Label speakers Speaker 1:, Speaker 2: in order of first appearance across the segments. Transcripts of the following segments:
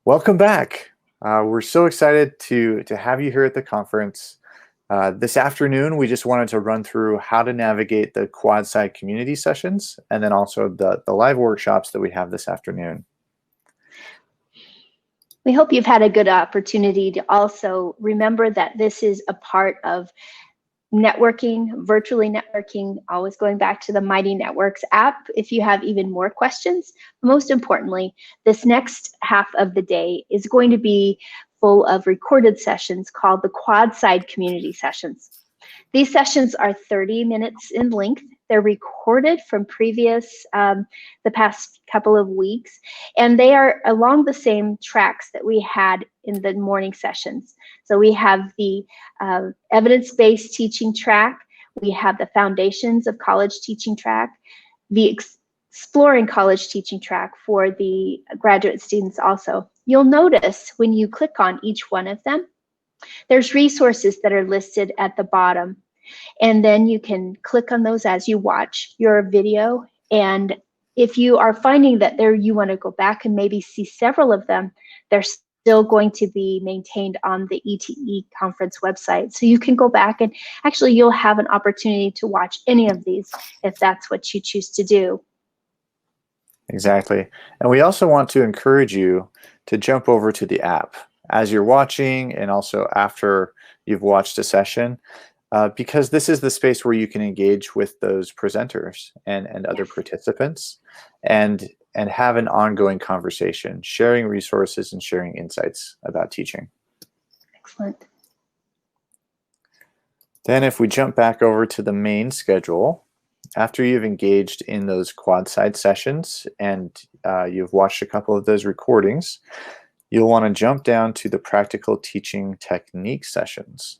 Speaker 1: Welcome back. We're so excited to have you here at the conference. This afternoon, we just wanted to run through how to navigate the Quadside Community Sessions and then also the live workshops that we have this afternoon.
Speaker 2: We hope you've had a good opportunity to also remember that this is a part of networking, virtually networking, always going back to the Mighty Networks app if you have even more questions. Most importantly, this next half of the day is going to be full of recorded sessions called the Quadside Community Sessions. These sessions are 30 minutes in length. They're recorded from previous, the past couple of weeks, and they are along the same tracks that we had in the morning sessions. So we have the evidence-based teaching track, we have the foundations of college teaching track, the exploring college teaching track for the graduate students also. You'll notice when you click on each one of them, there's resources that are listed at the bottom. And then you can click on those as you watch your video. And if you are finding that you want to go back and maybe see several of them, they're still going to be maintained on the ETE conference website. So you can go back and actually you'll have an opportunity to watch any of these if that's what you choose to do.
Speaker 1: Exactly. And we also want to encourage you to jump over to the app as you're watching and also after you've watched a session. Because this is the space where you can engage with those presenters and other participants and have an ongoing conversation, sharing resources and sharing insights about teaching.
Speaker 2: Excellent.
Speaker 1: Then if we jump back over to the main schedule, after you've engaged in those Quadside sessions and you've watched a couple of those recordings, you'll want to jump down to the practical teaching technique sessions.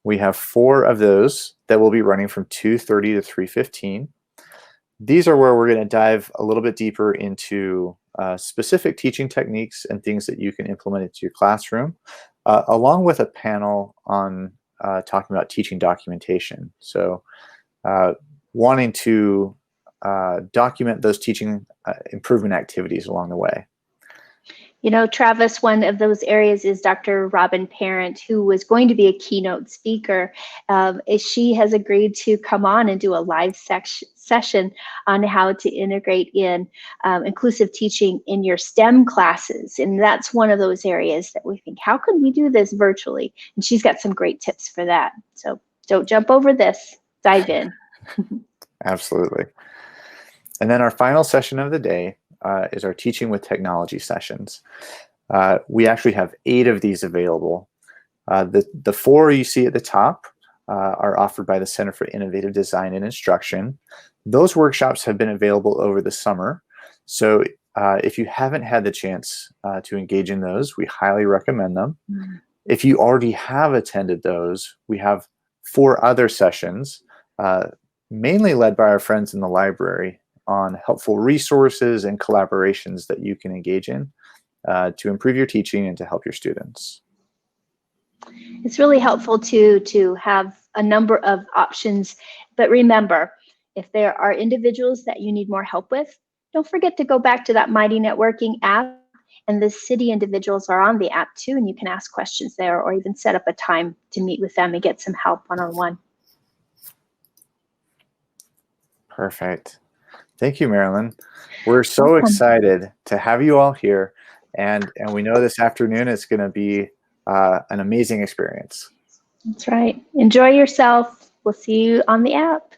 Speaker 1: We have 4 of those that will be running from 2:30 to 3:15. These are where we're going to dive a little bit deeper into specific teaching techniques and things that you can implement into your classroom, along with a panel on talking about teaching documentation. So wanting to document those teaching improvement activities along the way.
Speaker 2: You know, Travis, one of those areas is Dr. Robin Parent, who was going to be a keynote speaker. She has agreed to come on and do a live session on how to integrate in inclusive teaching in your STEM classes. And that's one of those areas that we think, how can we do this virtually? And she's got some great tips for that. So don't jump over this, dive in.
Speaker 1: Absolutely. And then our final session of the day is our Teaching with Technology sessions. We actually have 8 of these available. The 4 you see at the top are offered by the Center for Innovative Design and Instruction. Those workshops have been available over the summer. So if you haven't had the chance to engage in those, we highly recommend them. Mm-hmm. If you already have attended those, we have 4 other sessions, mainly led by our friends in the library, on helpful resources and collaborations that you can engage in to improve your teaching and to help your students.
Speaker 2: It's really helpful to have a number of options, but remember, if there are individuals that you need more help with, don't forget to go back to that Mighty Networking app, and the city individuals are on the app too, and you can ask questions there or even set up a time to meet with them and get some help one-on-one.
Speaker 1: Perfect. Thank you, Marilyn. We're so excited to have you all here, and we know this afternoon is going to be an amazing experience.
Speaker 2: That's right. Enjoy yourself. We'll see you on the app.